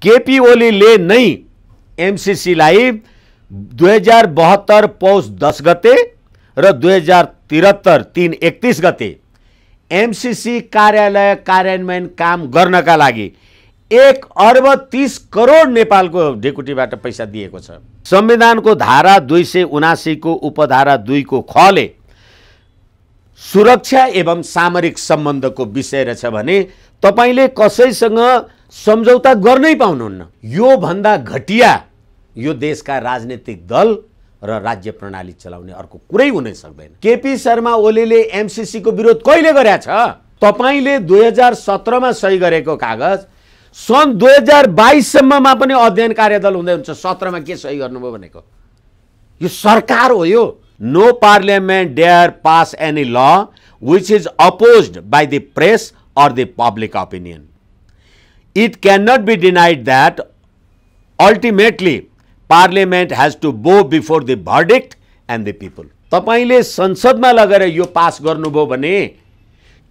केपी ओलीले नै एमसीसीलाई 2072 पौष 10 गते र 2073 3 31 गते एमसीसी कार्यालय कार्यान्वयन काम गर्नका लागि 1 अर्ब 30 करोड नेपालको ढेकुटीबाट पैसा दिएको छ। संविधानको धारा 279 को उपधारा 2 को खले सुरक्षा एवं सामरिक सम्बन्धको विषय रहेछ भने तपाईले कसैसँग सम्झौता गर्नै पाउनुहुन्न। यो भन्दा घटिया यो देशका राजनीतिक दल र राज्य प्रणाली चलाउने अर्को कुरै हुनै सक्दैन। केपी शर्मा ओलीले एमसीसी को विरोध कहिले गरेछ? तपाईले 2017 मा सही गरेको कागज सन् 2022 सम्ममा पनि अध्ययन कार्यदल हुँदै हुन्छ। 17 मा के सही गर्नुभयो भनेको? यो सरकार हो यो। No parliament dare pass any law which is opposed by the press or the public opinion. It cannot be denied that ultimately Parliament has to bow before the verdict and the people. तपाईले संसदमा लगेर यो pass गर्नुभयो भने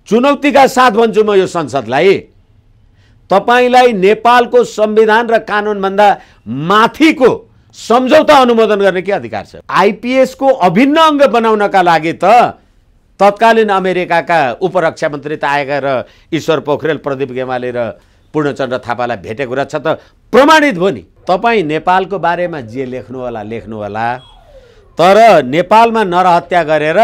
चुनौतीका साथ भन्छु म यो संसदलाई, तपाईलाई नेपालको संविधान र कानुन भन्दा माथिको सम्झौता अनुमोदन गर्ने के अधिकार छ? आईपीएस को अभिन्न अंग बनाउनका लागि त तत्कालीन अमेरिकाका उपरक्षा मन्त्री त आएका र ईश्वर पोखरेल, प्रदीप गेवाली र पूर्णचन्द्र थापालाई भेटेको रहेछ त प्रमाणित भयो नि। तपाई नेपालको बारेमा जे लेख्नु होला, तर नेपालमा नरहत्या गरेर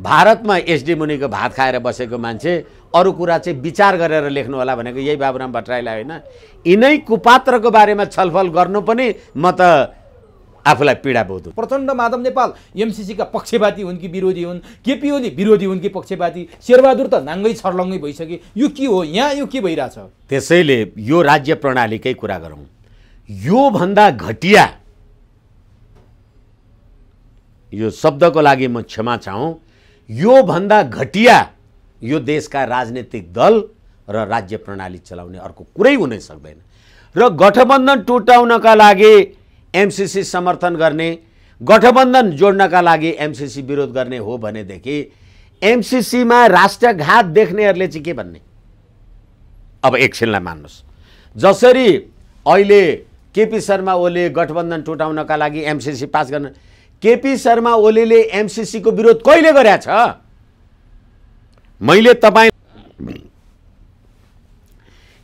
भारतमा एसडी मुनिको भात खाएर बसेको मान्छे अरु कुरा चाहिँ विचार गरेर लेख्नु होला भनेको यही बाबुराम भट्टराईलाई होइन। यिनै कुपात्रको बारेमा छलफल गर्नु पनि म त आफूलाई पीडा बहुत। प्रचण्ड माधव नेपाल एमसीसी का पक्षपाती हुन् कि विरोधी हुन्? केपी ओली विरोधी हुन् कि पक्षपाती? शेरबहादुर त नाङ्गै छर्लङ्गै भइसके। यो के हो? यहाँ यो के भइराछ? त्यसैले यो राज्य प्रणालीकै कुरा गरौँ। यो भन्दा घटिया, यो शब्दको लागि म क्षमा चाहूँ, यो भन्दा घटिया यो देशका राजनीतिक दल र राज्य प्रणाली चलाउने अर्को कुरै हुनै सक्दैन। र गठबन्धन टुटाउनका लागि एमसीसी समर्थन गर्ने, गठबन्धन जोड्नका लागि एमसीसी विरोध गर्ने हो भनेदेखि एमसीसी मा राष्ट्रघात देख्नेहरूले चाहिँ के भन्ने? अब एकछिनलाई मान्नुस्, जसरी अहिले केपी शर्मा ओली गठबन्धन टुटाउनका लागि एमसीसी पास गर्न, केपी शर्मा ओलीले एमसीसी को विरोध कहिले गरेछ? मैले तपाई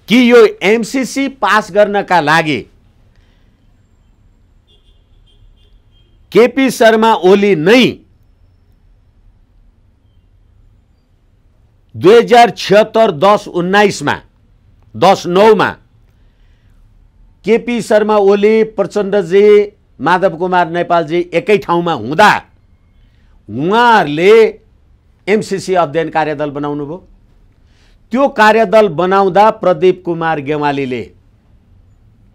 कि यो एमसीसी पास गर्नका लागि केपी शर्मा ओली नै 2076 10-19 मा 10-9 मा केपी शर्मा ओली, प्रचण्डजी, माधव कुमार नेपालजी एकै ठाउँमा हुँदा उहाँहरूले एमसीसी अध्ययन कार्यदल बनाउनु भयो। त्यो कार्यदल बनाउँदा प्रदीप कुमार गेवालीले,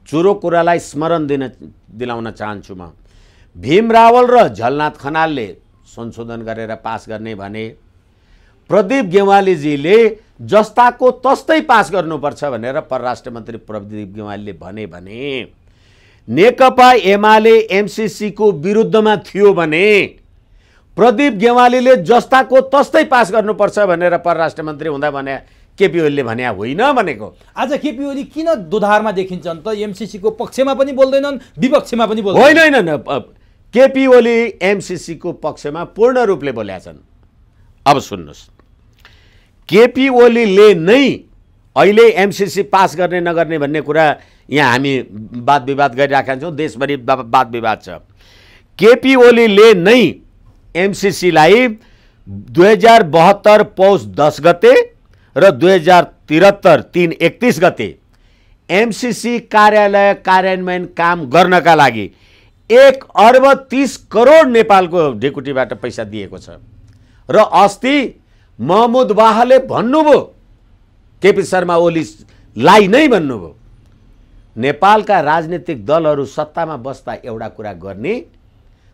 चुरो कुरालाई स्मरण दिलाउन चाहन्छु म, भीम रावल र झलनाथ खनालले संशोधन गरेर पास गर्ने भने प्रदीप गेवालीजीले जस्ताको तस्तै पास गर्नुपर्छ भनेर परराष्ट्र मन्त्री प्रदीप गेवालीले भने नेकपा एमाले एमसीसी को विरुद्धमा थियो भने प्रदीप गेवालीले जस्ताको तस्तै पास गर्नुपर्छ भनेर परराष्ट्र मन्त्री हुँदा भने केपी ओलीले भने होइन भनेको। आज केपी ओली किन दोधारमा देखिन्छन् त? एमसीसी को पक्षमा पनि बोल्दैनन्, विपक्षमा पनि बोल्दैनन्। होइन, केपी ओली एमसीसी को पक्षमा पूर्ण रूपले बोलेका छन्। अब सुन्नुस्, केपी ओलीले नै अहिले एमसीसी पास गर्ने नगर्ने भन्ने कुरा यहाँ हामी वाद विवाद गरिराखेका छौँ, देशभरि वाद विवाद छ। केपी ओलीले नै एमसीसीलाई 2072 पौष 10 गते र 2073 3 31 गते एमसीसी कार्यालय कार्यान्वयन काम गर्नका लागि 1 अर्ब 30 करोड नेपालको ढेकुटीबाट पैसा दिएको छ। र अस्ति महमुद वाहले भन्नुभयो, केपी शर्मा ओलीलाई नै भन्नुभयो, नेपालका राजनीतिक दलहरू सत्तामा बस्दा एउटा कुरा गर्ने,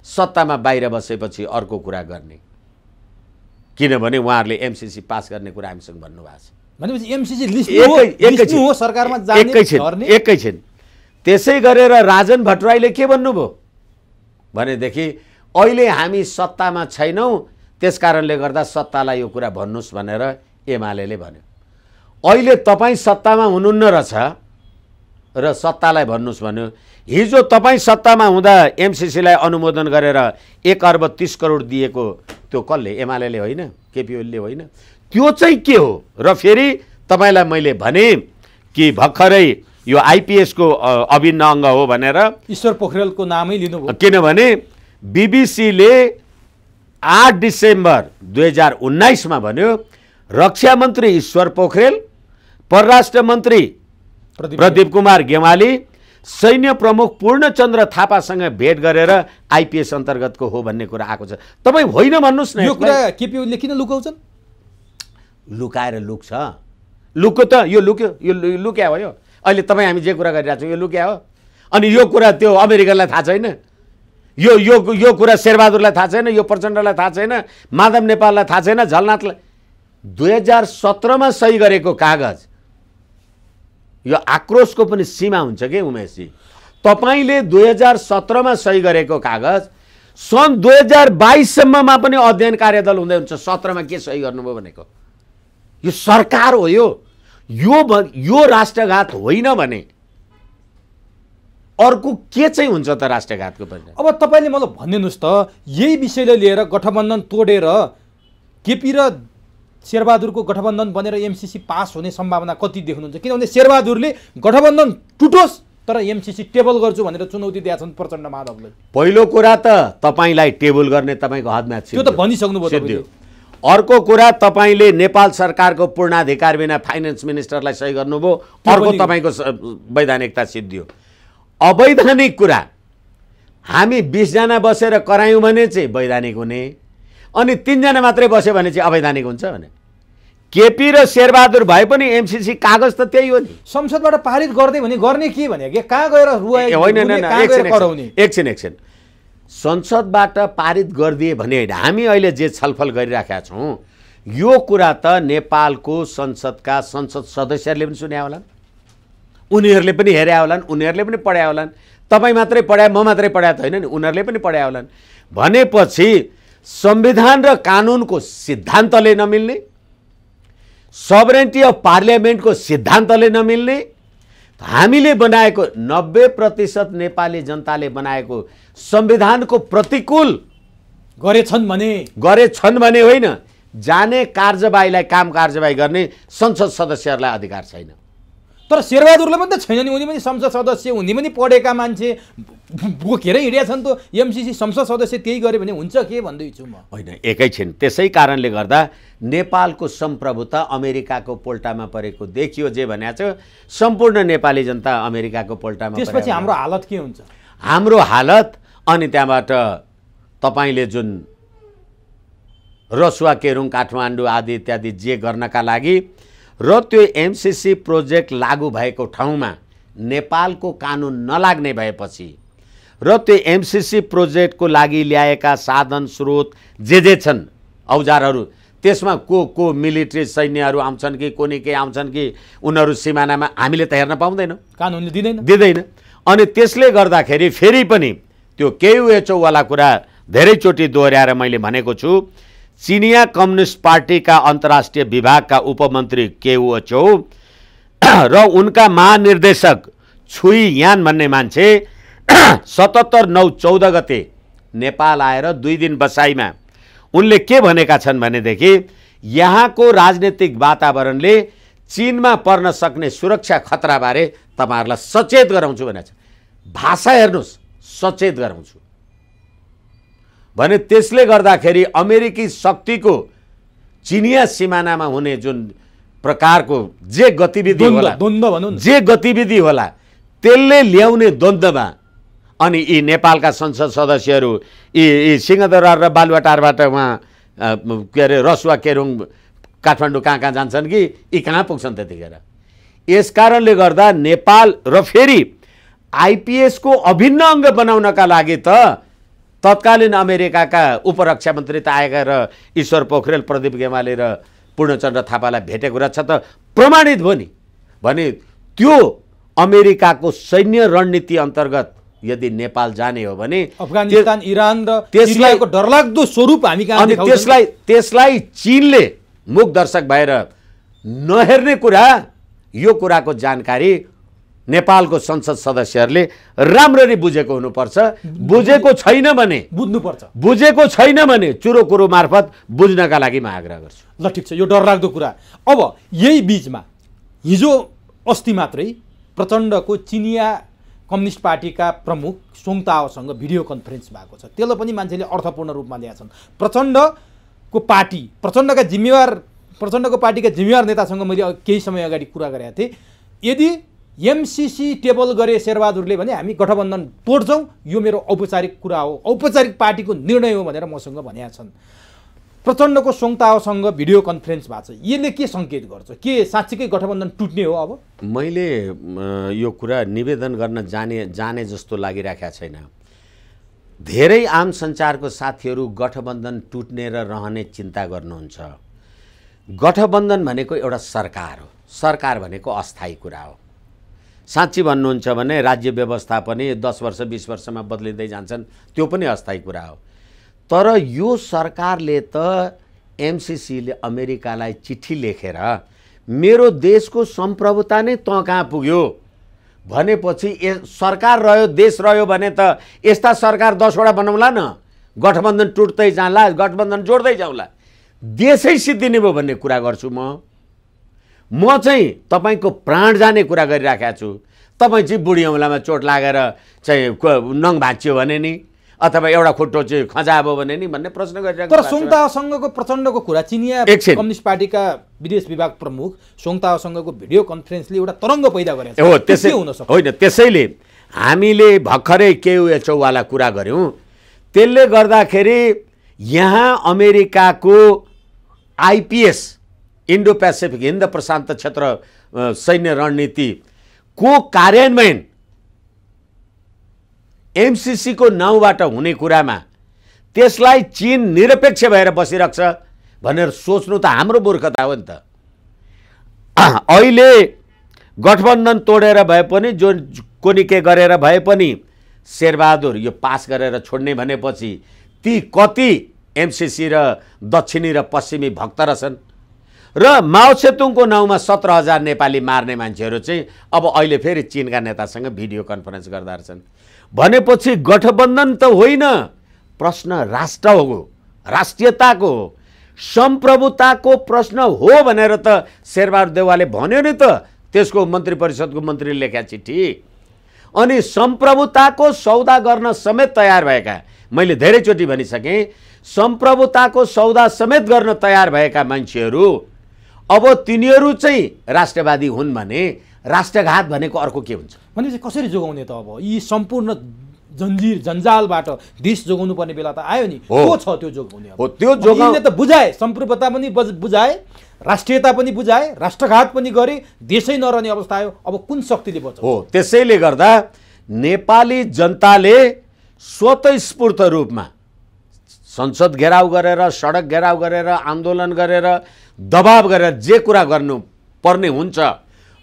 सत्तामा बाहिर बसेपछि अर्को कुरा गर्ने। किनभने उहाँहरूले एमसीसी पास गर्ने कुरा हामीसँग भन्नुभएको छ। भनेपछि एमसीसी लिस्ट हो सरकारमा जाने एकैछिन। त्यसै गरेर राजन भट्टराईले के भन्नुभयो भनेदेखि अहिले हामी सत्तामा छैनौँ, त्यसकारणले गर्दा सत्तालाई यो कुरा भन्नुस् भनेर एमालेले भन्यो। अहिले तपाईँ सत्तामा हुनुहुन्न रहेछ, र सत्तालाई भन्नुहोस् भन्यो। हिजो तपाईँ सत्तामा हुँदा एमसिसीलाई अनुमोदन गरेर 1 अर्ब 30 करोड दिएको त्यो कसले? एमाले होइन, केपी ओलीले होइन। त्यो चाहिँ के हो? र फेरि तपाईँलाई मैले भने कि भर्खरै यो आइपिएसको अभिन्न अङ्ग हो भनेर ईश्वर पोखरेलको नामै लिनुभयो। किनभने बीबीसीले 8 डिसेम्बर 2019 मा भन्यो रक्षा मन्त्री ईश्वर पोखरेल, परराष्ट्र मन्त्री प्रदीप कुमार गेवाली, सैन्य प्रमुख पूर्णचन्द्र थापासँग भेट गरेर आइपिएस अन्तर्गतको हो भन्ने कुरा आएको छ। तपाईँ होइन भन्नुहोस् न। यो कुरा केपी ओलीले किन लुकाउँछन्? लुकाएर लुक्छ। लुक्यो त, यो लुक्यो, यो लुक्या हो। यो अहिले तपाईँ हामी जे कुरा गरिरहेको छौँ यो लुक्या हो। अनि यो कुरा त्यो अमेरिकालाई थाहा छैन, यो कुरा शेरबहादुरलाई थाहा छैन, यो प्रचण्डलाई थाहा छैन, माधव नेपाललाई थाहा छैन, झलनाथलाई। 2017 मा सही गरेको कागज, यो आक्रोशको पनि सीमा हुन्छ के उमेशजी। तपाईँले 2017 मा सही गरेको कागज सन् 2022 सम्ममा पनि अध्ययन कार्यदल हुँदै हुन्छ। 17 मा के सही गर्नुभयो भनेको? यो सरकार हो। यो राष्ट्रघात होइन भने अर्को के चाहिँ हुन्छ त राष्ट्रघातको परिणाम? अब तपाईँले मलाई भनिदिनुहोस् त, यही विषयलाई लिएर गठबन्धन तोडेर केपी र शेरबहादुरको गठबन्धन बनेर एमसिसी पास हुने सम्भावना कति देख्नुहुन्छ? किनभने शेरबहादुरले गठबन्धन टुटोस् तर एमसिसी टेबल गर्छु भनेर चुनौती दिएका छन् प्रचण्ड माधवले। पहिलो कुरा त तपाईँलाई टेबल गर्ने तपाईँको हातमा छ, त्यो त भनिसक्नुभयो तपाईँले। अर्को कुरा तपाईँले नेपाल सरकारको पूर्णाधिकार बिना फाइनेन्स मिनिस्टरलाई सही गर्नुभयो, अर्को तपाईँको वैधानिकता सिद्धियो। अवैधानिक कुरा हामी 20 जना बसेर करायौँ भने चाहिँ वैधानिक हुने, अनि 3 जना मात्रै बस्यो भने चाहिँ अवैधानिक हुन्छ भने। केपी र शेरबहादुर भए पनि एमसिसी कागज त त्यही हो नि। संसदबाट पारित गर्दै भने गर्ने के भने के? कहाँ गएर रुवाई? होइन, एकछिन। संसदबाट पारित गरिदिए भने होइन। हामी अहिले जे छलफल गरिराखेका छौँ यो कुरा त नेपालको संसदका संसद सदस्यहरूले पनि सुन्या होलान्, उनीहरूले पनि हेर्या होलान्, उनीहरूले पनि पढ्या होलान्। तपाईँ मात्रै पढ्या, म मात्रै पढ्या त होइन नि, उनीहरूले पनि पढ्या होलान्। भनेपछि संविधान र कानुनको सिद्धान्तले नमिल्ने, सबरेन्टी अफ पार्लियामेन्टको सिद्धान्तले नमिल्ने, हामीले बनाएको 90% नेपाली जनताले बनाएको संविधानको प्रतिकूल गरेछन् भने होइन, जाने कार्यवाहीलाई काम कार्यवाही गर्ने संसद सदस्यहरूलाई अधिकार छैन। तर शेरबहादुरले पनि त छैन नि, उनी पनि संसद सदस्य, उनी पनि पढेका मान्छे बोकेर हिँडेका छन्। त एमसिसी संसद सदस्य त्यही गरे भने हुन्छ के भन्दैछु म। होइन, एकैछिन। त्यसै कारणले गर्दा नेपालको सम्प्रभुता अमेरिकाको पोल्टामा परेको देखियो। जे भनेको छ सम्पूर्ण नेपाली जनता अमेरिकाको पोल्टामा। त्यसपछि हाम्रो हालत के हुन्छ? हाम्रो हालत, अनि त्यहाँबाट तपाईँले जुन रसुवा, केरुङ, काठमाडौँ आदि इत्यादि जे गर्नका लागि र त्यो एमसिसी प्रोजेक्ट लागू भएको ठाउँमा नेपालको कानुन नलाग्ने भएपछि र त्यो एमसिसी प्रोजेक्टको लागि ल्याएका साधन स्रोत जे छन्, औजारहरू, त्यसमा को मिलिट्री सैन्यहरू आउँछन् कि कोनी के आउँछन् कि उनीहरू सिमानामा हामीले त हेर्न पाउँदैनौँ, कानुनले दिँदैन। अनि त्यसले गर्दाखेरि फेरि पनि त्यो केयुएचओ वाला कुरा धेरैचोटि दोहोऱ्याएर मैले भनेको छु। चिनिया कम्युनिस्ट पार्टीका अन्तर्राष्ट्रिय विभागका उपमन्त्री केयुएचओ र उनका महानिर्देशक छुई यान भन्ने मान्छे 77/9/14 गते नेपाल आएर 2 दिन बसाइमा उनले के भनेका छन् भनेदेखि यहाँको राजनीतिक वातावरणले चीनमा पर्न सक्ने सुरक्षा खतराबारे तपाईहरुलाई सचेत गराउँछु भनेछ। भाषा हेर्नुस्, सचेत गराउँछु भने त्यसले गर्दाखेरि अमेरिकी शक्तिको चिनिया सिमानामा हुने जुन प्रकारको जे गतिविधि होला, जे गतिविधि होला त्यसले ल्याउने द्वन्द्वमा अनि यी नेपालका संसद सदस्यहरू यी सिंहदरबार र बालुवाटारबाट उहाँ के अरे रसुवा केरुङ काठमाडौँ कहाँ जान्छन् कि यी कहाँ पुग्छन् त्यतिखेर। यसकारणले गर्दा नेपाल र फेरि आइपिएस को अभिन्न अङ्ग बनाउनका लागि त तत्कालीन अमेरिकाका उपरक्षा मन्त्री त आएका र ईश्वर पोखरेल, प्रदीप गेवाली र पूर्णचन्द्र थापालाई भेटेको रहेछ त प्रमाणित भयो नि। भने त्यो अमेरिकाको सैन्य रणनीति अन्तर्गत यदि नेपाल जाने हो भने अफगानिस्तान, इरान र सिरियाको डरलाग्दो स्वरूप हामी कहाँ देखाउँछौँ। त्यसलाई चीनले मुख दर्शक भएर नहेर्ने कुरा, यो कुराको जानकारी नेपालको संसद सदस्यहरूले राम्ररी बुझेको हुनुपर्छ। बुझेको छैन भने बुझ्नुपर्छ। बुझेको छैन भने चुरो कुरो मार्फत बुझ्नका लागि म आग्रह गर्छु। ल ठिक छ, यो डरलाग्दो कुरा। अब यही बीचमा हिजो अस्ति मात्रै प्रचण्डको चिनिया कम्युनिस्ट पार्टीका प्रमुख सोङताओसँग भिडियो कन्फरेन्स भएको छ। त्यसलाई पनि मान्छेले अर्थपूर्ण रूपमा ल्याएका छन्। प्रचण्डको पार्टीका जिम्मेवार नेतासँग मैले केही समय अगाडि कुरा गरेका थिएँ। यदि एमसीसी टेबल गरे शेरबहादुरले भने हामी गठबन्धन तोड्छौँ, यो मेरो औपचारिक कुरा हो, औपचारिक पार्टीको निर्णय हो भनेर मसँग भनेका छन्। प्रचण्डको सोङताओसँग भिडियो कन्फरेन्स भएको छ, यसले के सङ्केत गर्छ? के साँच्चीकै गठबन्धन टुट्ने हो? अब मैले यो कुरा निवेदन गर्न जाने जस्तो लागिरहेको छैन। धेरै आम सञ्चारको साथीहरू गठबन्धन टुट्ने र रहने चिन्ता गर्नुहुन्छ। गठबन्धन भनेको एउटा सरकार हो। सरकार भनेको अस्थायी कुरा हो। साँच्ची भन्नुहुन्छ भने राज्य व्यवस्था पनि 10 वर्ष 20 वर्षमा बदलिँदै जान्छन्, त्यो पनि अस्थायी कुरा हो। तर यो सरकारले त एमसीसीले अमेरिकालाई चिठी लेखेर मेरो देशको सम्प्रभुता नै त कहाँ पुग्यो भनेपछि सरकार रह्यो, देश रह्यो भने त यस्ता सरकार 10 वटा बनाउला न, गठबन्धन टुट्दै जाँला, गठबन्धन जोड्दै जाउँला, देशै सिद्धिने भयो भन्ने कुरा गर्छु। म चाहिँ तपाईँको प्राण जाने कुरा गरिराखेको छु। तपाईँ चाहिँ बुढी औँलामा चोट लागेर चाहिँ नङ भाँचियो भने नि, अथवा एउटा खुट्टो चाहिँ खजाबो भने नि भन्ने प्रश्न गरिरहेको। तर सोङताओसँगको प्रचण्डको कुरा, चिनिया कम्युनिस्ट पार्टीका विदेश विभाग प्रमुख सोङताओसँगको भिडियो कन्फरेन्सले एउटा तरङ्ग पैदा गरेको छ। हो, त्यसै होइन, त्यसैले हामीले भर्खरै KUHO वाला कुरा गऱ्यौँ। त्यसले गर्दाखेरि यहाँ अमेरिकाको IPS इन्डो पेसिफिक हिन्द प्रशान्त क्षेत्र सैन्य रणनीतिको कार्यान्वयन MCC को नाउँबाट हुने कुरामा त्यसलाई चीन निरपेक्ष भएर बसिरहेको छ भनेर सोच्नु त हाम्रो मूर्खता हो नि त। अहिले गठबन्धन तोडेर भए पनि, जो कोनिके गरेर भए पनि शेरबहादुर यो पास गरेर छोड्ने भनेपछि ती कति MCC र दक्षिणी र पश्चिमी भक्त रहेछन् र माओ सेतुङको नाउँमा 17,000 नेपाली मार्ने मान्छेहरू चाहिँ अब अहिले फेरि चीनका नेतासँग भिडियो कन्फरेन्स गर्दा रहेछन् भनेपछि गठबन्धन त होइन, प्रश्न राष्ट्र हो, राष्ट्रियताको हो, सम्प्रभुताको प्रश्न हो भनेर त शेरबहादुर देउवाले भन्यो नि त त्यसको मन्त्री परिषदको मन्त्रीले लेखेका चिठी। अनि सम्प्रभुताको सौदा गर्न समेत तयार भएका, मैले धेरैचोटि भनिसकेँ, सम्प्रभुताको सौदा समेत गर्न तयार भएका मान्छेहरू अब तिनीहरू चाहिँ राष्ट्रवादी हुन् भने राष्ट्रघात भनेको अर्को के हुन्छ? भनेपछि कसरी जोगाउने त? अब यी सम्पूर्ण जन्जिर जन्जालबाट देश जोगाउनु पर्ने बेला त आयो नि। को छ त्यो जोगाउने? हो, त्यो जोगाउने त बुझाए, सम्प्रभुता पनि बुझाए, राष्ट्रियता पनि बुझाए, राष्ट्रघात पनि गरे, देशै नरहने अवस्था आयो। अब कुन शक्तिले बचाउँछ? हो, त्यसैले गर्दा नेपाली जनताले स्वतस्फूर्त रूपमा संसद घेराउ गरेर, सडक घेराउ गरेर, आन्दोलन गरेर, दबाव गरेर जे कुरा गर्नु पर्ने हुन्छ।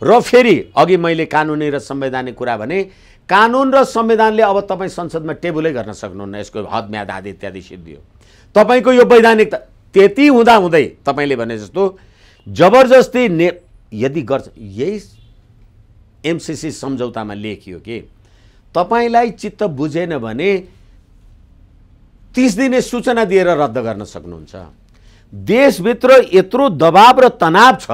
र फेरि अघि मैले कानुनी र संवैधानिक कुरा भने, कानुन र संविधानले अब तपाईँ संसदमा टेबलै गर्न सक्नुहुन्न, यसको हद म्याद आदि इत्यादि सिद्धियो। तपाईँको यो वैधानिकता त्यति हुँदाहुँदै तपाईँले भने जस्तो जबरजस्ती यदि गर्छ, यही MCC सम्झौतामा लेखियो कि तपाईँलाई चित्त बुझेन भने 30 दिने सूचना दिएर रद्द गर्न सक्नुहुन्छ। देशभित्र यत्रो दबाव र तनाव छ,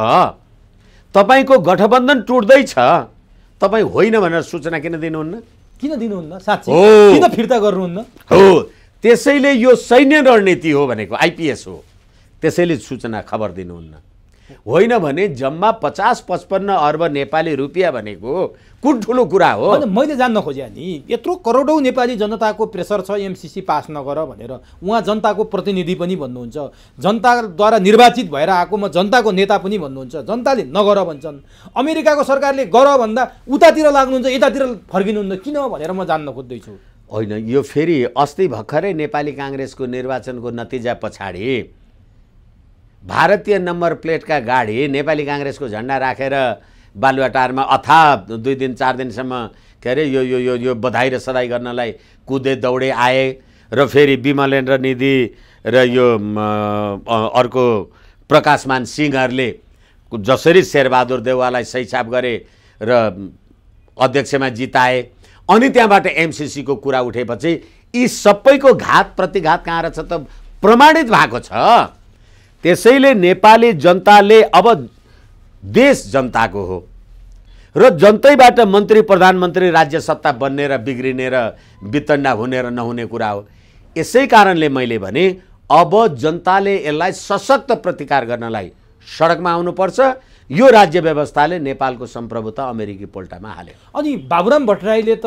तपाईँको गठबन्धन टुट्दैछ, तपाईँ होइन भनेर सूचना किन दिनुहुन्न? किन दिनुहुन्न? साँच्चै किन फिर्ता गर्नुहुन्न? हो, त्यसैले यो सैन्य रणनीति हो भनेको, IPS हो, त्यसैले सूचना खबर दिनुहुन्न। होइन भने जम्मा 50-55 अर्ब नेपाली रुपियाँ भनेको कुन ठुलो कुरा हो? मैले जान्न खोजेँ नि, यत्रो करोडौँ नेपाली जनताको प्रेसर छ MCC पास नगर भनेर। उहाँ जनताको प्रतिनिधि पनि भन्नुहुन्छ, जनताद्वारा निर्वाचित भएर आएको म जनताको नेता पनि भन्नुहुन्छ, जनताले नगर भन्छन्। अमेरिकाको सरकारले गर भन्दा उतातिर लाग्नुहुन्छ, यतातिर फर्किनुहुन्न, किन भनेर म जान्न खोज्दैछु। होइन, यो फेरि अस्ति भर्खरै नेपाली काङ्ग्रेसको निर्वाचनको नतिजा पछाडि भारतीय नम्बर प्लेटका गाडी नेपाली काङ्ग्रेसको झन्डा राखेर बालुवाटारमा अथाह 2 दिन 4 दिनसम्म के अरे यो यो यो यो बधाई र सधाई गर्नलाई कुदे दौडे आए र फेरि विमलेन्द्र निधि र यो अर्को प्रकाशमान सिंहहरूले जसरी शेरबहादुर देउवालाई सहीछाप गरे र अध्यक्षमा जिताए अनि त्यहाँबाट एमसीसीको कुरा उठेपछि यी सबैको घात प्रतिघात कहाँ रहेछ त प्रमाणित भएको छ। त्यसैले नेपाली जनताले अब देश जनताको हो र जनतैबाट मन्त्री प्रधानमन्त्री राज्य सत्ता बन्ने र बिग्रिने र वितण्डा हुने र नहुने कुरा हो। यसै कारणले मैले भने अब जनताले यसलाई सशक्त प्रतिकार गर्नलाई सडकमा आउनुपर्छ। यो राज्य व्यवस्थाले नेपालको सम्प्रभुता अमेरिकी पोल्टामा हाल्यो। अनि बाबुराम भट्टराईले त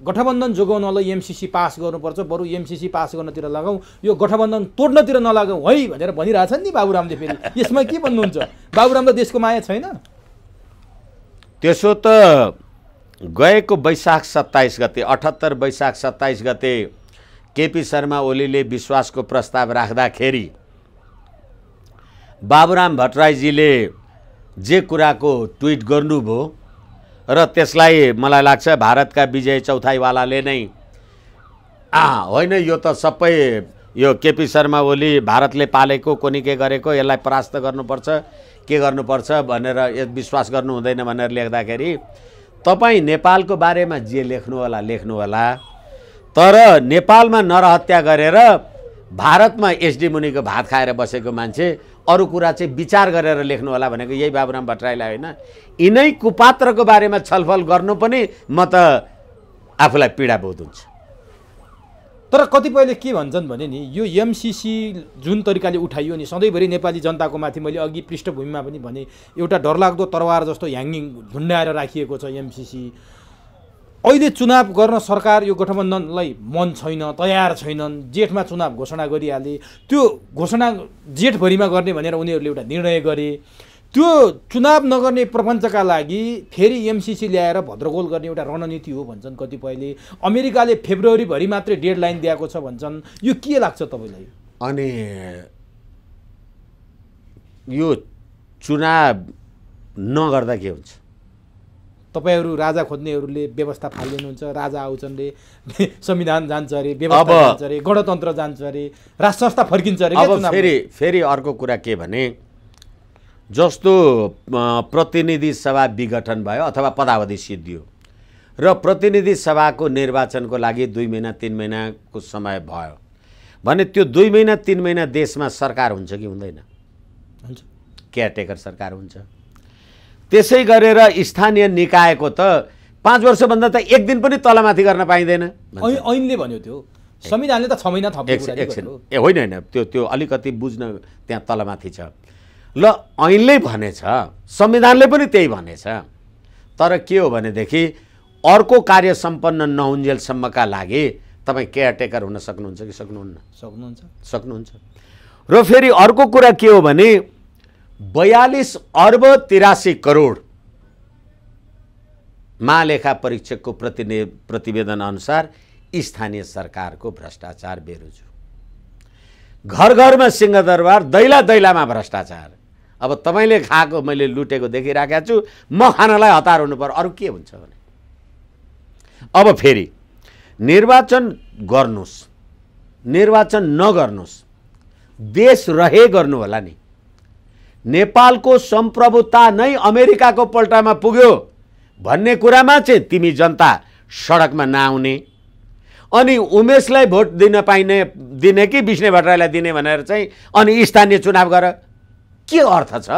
गठबन्धन जोगाउनलाई एमसीसी पास गर्नुपर्छ, बरु एमसीसी पास गर्नतिर लगाउँ, यो गठबन्धन तोड्नतिर नलागौँ है भनेर भनिरहेछन् नि बाबुरामले। फेरि यसमा के भन्नुहुन्छ? बाबुरामलाई देशको माया छैन? त्यसो त गएको वैशाख 27 गते 78 वैशाख 27 गते केपी शर्मा ओलीले विश्वासको प्रस्ताव राख्दाखेरि बाबुराम भट्टराईजीले जे कुराको ट्विट गर्नुभयो र त्यसलाई मलाई लाग्छ भारतका विजय चौथाईवालाले नै होइन यो त सबै यो केपी शर्मा ओली भारतले पालेको कोनी के गरेको यसलाई परास्त गर्नुपर्छ के गर्नुपर्छ भनेर विश्वास गर्नु हुँदैन भनेर लेख्दाखेरि तपाईँ नेपालको बारेमा जे लेख्नु होला तर नेपालमा नरहत्या गरेर भारतमा एसडी मुनिको भात खाएर बसेको मान्छे अरू कुरा चाहिँ विचार गरेर लेख्नु होला भनेको यही बाबुराम भट्टराईलाई होइन। यिनै कुपात्रको बारेमा छलफल गर्नु पनि म त आफूलाई पीडा बोध हुन्छ। तर कतिपयले के भन्छन् भने नि यो एमसीसी जुन तरिकाले उठाइयो नि सधैँभरि नेपाली जनताको माथि मैले अघि पृष्ठभूमिमा पनि भने एउटा डरलाग्दो तरवार जस्तो ह्याङ्गिङ झुन्डाएर राखिएको छ एमसीसी। अहिले चुनाव गर्न सरकार यो गठबन्धनलाई मन छैन, तयार छैनन्। जेठमा चुनाव घोषणा गरिहाले, त्यो घोषणा जेठभरिमा गर्ने भनेर उनीहरूले एउटा निर्णय गरे। त्यो चुनाव नगर्ने प्रपञ्चका लागि फेरि एमसीसी ल्याएर भद्रगोल गर्ने एउटा रणनीति हो भन्छन् कतिपयले। अमेरिकाले फेब्रुअरीभरि मात्रै डेडलाइन दिएको छ भन्छन्। यो के लाग्छ तपाईँलाई? अनि यो चुनाव नगर्दा के हुन्छ? तपाईहरू राजा खोज्नेहरूले व्यवस्था फालिदिनुहुन्छ, राजा आउँछन्ले संविधान जान्छ अरे, व्यवस्था जान्छ अरे, गणतन्त्र जान्छ अरे, राष्ट्र संस्था फर्किन्छ अरे। अब फेरि अर्को कुरा के भने जस्तो प्रतिनिधि सभा विघटन भयो अथवा पदावधि सिद्धियो र प्रतिनिधि सभाको निर्वाचनको लागि 2 महिना 3 महिनाको समय भयो भने त्यो 2 महिना 3 महिना देशमा सरकार हुन्छ कि हुँदैन? हुन्छ, केयरटेकर सरकार हुन्छ। त्यसै गरेर स्थानीय निकायको त 5 वर्षभन्दा त 1 दिन पनि तलमाथि गर्न पाइँदैन। ऐनले भन्यो त्यो, संविधानले त 6 महिना थप्यो। होइन त्यो अलिकति बुझ्न त्यहाँ तलमाथि छ। ल ऐनले भनेछ, संविधानले पनि त्यही भनेछ। तर के हो भनेदेखि अर्को कार्य सम्पन्न नहुन्जेलसम्मका लागि तपाईँ केयरटेकर हुन सक्नुहुन्छ कि सक्नुहुन्न? सक्नुहुन्छ। र फेरि अर्को कुरा के हो भने 42 अर्ब 83 करोड महालेखा परीक्षकको प्रतिवेदन अनुसार स्थानीय सरकारको भ्रष्टाचार बेरोजु, घर घरमा सिंहदरबार, दैला दैलामा भ्रष्टाचार। अब तपाईँले खाएको मैले लुटेको देखिराखेको छु, म खानलाई हतार हुनु पर्यो। अरू के हुन्छ भने अब फेरि निर्वाचन गर्नुस्, निर्वाचन नगर्नुस्, देश रहे गर्नु होला नि। नेपालको सम्प्रभुता नै अमेरिकाको पल्टामा पुग्यो भन्ने कुरामा चाहिँ तिमी जनता सडकमा नआउने अनि उमेशलाई भोट दिने कि विष्णु भट्टराईलाई दिने भनेर चाहिँ अनि स्थानीय चुनाव गर, के अर्थ छ?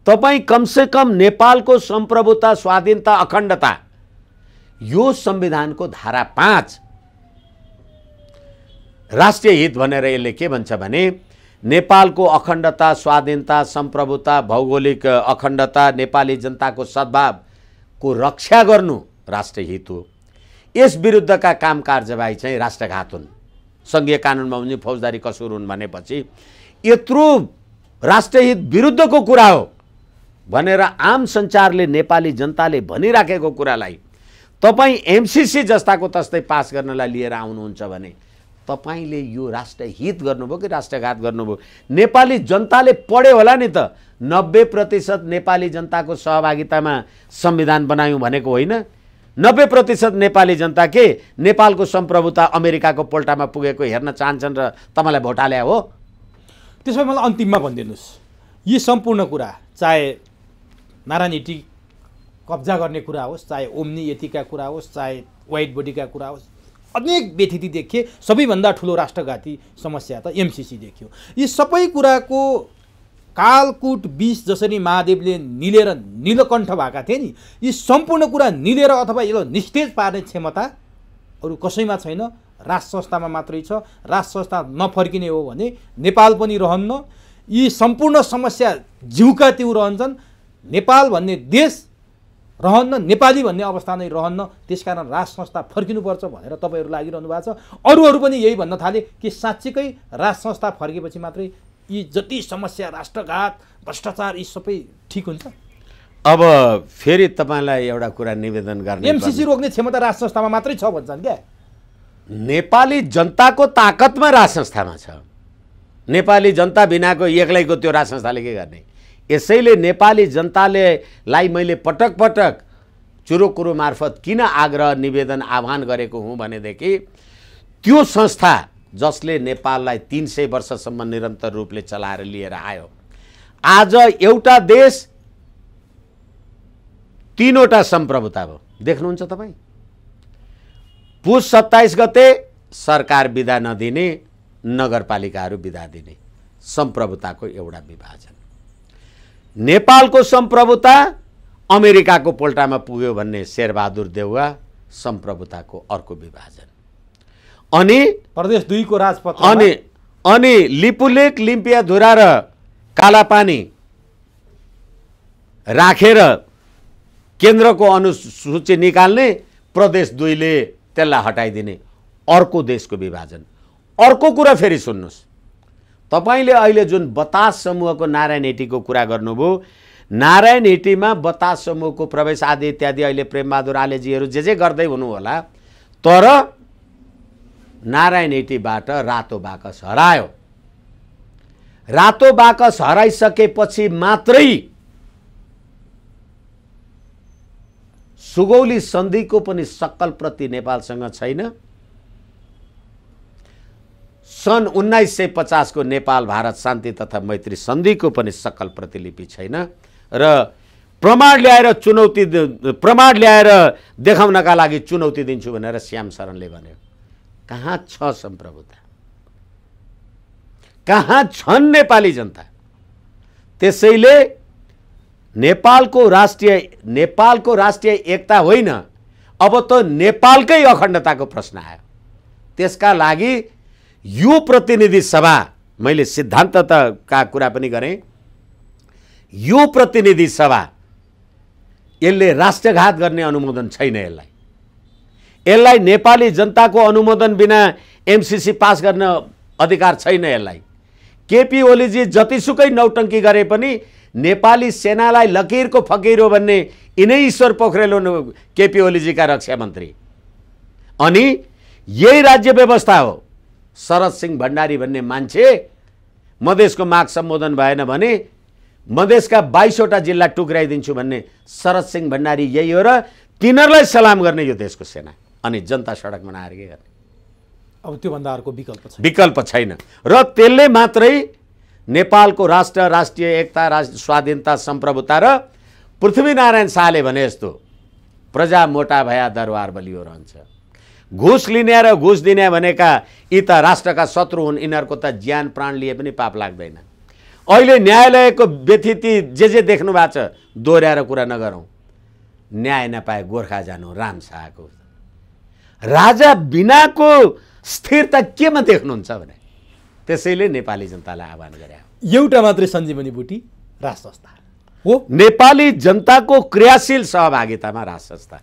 तपाईँ कमसेकम नेपालको सम्प्रभुता, स्वाधीनता, अखण्डता, यो संविधानको धारा 5 राष्ट्रिय हित भनेर यसले के भन्छ भने नेपालको अखण्डता, स्वाधीनता, सम्प्रभुता, भौगोलिक अखण्डता, नेपाली जनताको सद्भावको रक्षा गर्नु राष्ट्रिय हित हो। यस विरुद्धका काम कारबाही चाहिँ राष्ट्रघात हुन्, सङ्घीय कानुनमा उनी फौजदारी कसुर हुन् भनेपछि यत्रो राष्ट्रिय हित विरुद्धको कुरा हो भनेर आम सञ्चारले नेपाली जनताले भनिराखेको कुरालाई तपाईँ एमसीसी जस्ताको तस्तै पास गर्नलाई लिएर आउनुहुन्छ भने तपाईले यो राष्ट्रिय हित गर्नुभयो कि राष्ट्रघात गर्नुभयो? नेपाली जनताले पढ्यो होला नि त, 90% नेपाली जनताको सहभागितामा संविधान बनायौँ भनेको होइन। 90% नेपाली जनता के नेपालको सम्प्रभुता अमेरिकाको पोल्टामा पुगेको हेर्न चाहन्छन् र तपाईँलाई भोट हाले हो? त्यसो भए मलाई अन्तिममा भनिदिनुहोस्, यी सम्पूर्ण कुरा चाहे नारायण हिटी कब्जा गर्ने कुरा होस्, चाहे ओम्नी यतिका कुरा होस्, चाहे वाइट बडीका कुरा होस्, अनेक व्यथिति देखिए। सबैभन्दा ठुलो राष्ट्रघाती समस्या त एमसिसी देखियो। यी सबै कुराको कालकुट विष जसरी महादेवले निलेर नीलकण्ठ भएका थिए नि, यी सम्पूर्ण कुरा निलेर अथवा यसलाई निस्तेज पार्ने क्षमता अरू कसैमा छैन, राज संस्थामा मात्रै छ। राज संस्था नफर्किने हो भने नेपाल पनि रहन्न, यी सम्पूर्ण समस्या जिउका तिउ रहन्छन्, नेपाल भन्ने देश रहन्न, नेपाली भन्ने अवस्था नै रहन्न। त्यसकारण राज संस्था फर्किनुपर्छ भनेर तपाईँहरू लागिरहनु भएको छ। अरूहरू पनि यही भन्न थाले कि साँच्चीकै राज संस्था फर्केपछि मात्रै यी जति समस्या, राष्ट्रघात, भ्रष्टाचार, यी सबै ठिक हुन्छ। अब फेरि तपाईँलाई एउटा कुरा निवेदन गर्ने, एमसिसी रोक्ने क्षमता राज संस्थामा मात्रै छ भन्छन् क्या? नेपाली जनताको ताकतमा राज संस्थामा छ। नेपाली जनता बिनाको एक्लैको त्यो राज संस्थाले के गर्ने? यसैले नेपाली जनतालाई मैले पटक पटक चुरोकुरो मार्फत किन आग्रह, निवेदन, आह्वान गरेको हुँ भनेदेखि त्यो संस्था जसले नेपाललाई 300 वर्षसम्म निरन्तर रूपले चलाएर लिएर आयो, आज एउटा देश 3वटा सम्प्रभुता भयो। देख्नुहुन्छ तपाईँ, पुस 27 गते सरकार बिदा नदिने, नगरपालिकाहरू बिदा दिने, सम्प्रभुताको एउटा विभाजन। नेपालको सम्प्रभुता अमेरिकाको पोल्टामा पुग्यो भन्ने शेरबहादुर देउवा सम्प्रभुताको अर्को विभाजन। अनि प्रदेश 2 को राजपत्र अनि लिपुलेक, लिम्पियाधुरा र कालापानी राखेर केन्द्रको अनुसूची निकाल्ने, प्रदेश 2 ले त्यसलाई हटाइदिने, अर्को देशको विभाजन। अर्को कुरा फेरि सुन्नुहोस्, तपाईले अहिले जुन बतास समूहको नारायण हेटीको कुरा गर्नुभयो, नारायण हेटीमा बतास समूहको प्रवेश आदि इत्यादि अहिले प्रेमबहादुर आलेजीहरू जे गर्दै हुनु होला, तर नारायण हेटीबाट रातो बाकस हरायो। रातो बाकस हराइसकेपछि मात्रै सुगौली सन्धिको पनि सक्कल प्रति नेपालसँग छैन। सन् 1950 को नेपाल भारत शान्ति तथा मैत्री सन्धिको पनि सक्कल प्रतिलिपि छैन र प्रमाण ल्याएर देखाउनका लागि चुनौती दिन्छु भनेर श्याम शरणले भन्यो। कहाँ छ सम्प्रभुता? कहाँ छन् नेपाली जनता? त्यसैले नेपालको राष्ट्रिय एकता होइन, अब त नेपालकै अखण्डताको प्रश्न आयो। त्यसका लागि यो प्रतिनिधि सभा, मैले सिद्धान्तका कुरा पनि गरेँ, यो प्रतिनिधि सभा यसले राष्ट्रघात गर्ने अनुमोदन छैन। यसलाई नेपाली जनताको अनुमोदन बिना एमसिसी पास गर्न अधिकार छैन। यसलाई केपी ओलीजी जतिसुकै नौटङ्की गरे पनि नेपाली सेनालाई लकीरको फकीर हो भन्ने यिनै ईश्वर पोखरेल हुन् केपी ओलीजीका रक्षा मन्त्री। अनि यही राज्य व्यवस्था हो। शरद सिंह भण्डारी भन्ने मान्छे मधेसको माग सम्बोधन भएन भने मधेसका 22वटा जिल्ला टुक्राइदिन्छु भन्ने शरद सिंह भण्डारी यही हो र तिनीहरूलाई सलाम गर्ने यो देशको सेना। अनि जनता सडकमा नआएर के गर्ने? अब त्योभन्दा अर्को विकल्प छैन। र त्यसले मात्रै नेपालको राष्ट्रिय एकता, स्वाधीनता, सम्प्रभुता र पृथ्वीनारायण शाहले भने जस्तो प्रजा मोटा भया दरबार बलियो रहन्छ। घुस लिने र घुस दिने भनेका यी त राष्ट्रका शत्रु हुन्, यिनीहरूको त ज्यान प्राण लिए पनि पाप लाग्दैन। अहिले न्यायालयको व्यथिति जे देख्नु भएको छ, दोहोऱ्याएर कुरा नगरौँ। न्याय नपाए गोर्खा जानु राम शाहको। राजा बिनाको स्थिरता केमा देख्नुहुन्छ भने? त्यसैले नेपाली जनतालाई आह्वान गरे, एउटा मात्रै सञ्जीवनी बुटी राज संस्था हो। नेपाली जनताको क्रियाशील सहभागितामा राज संस्था।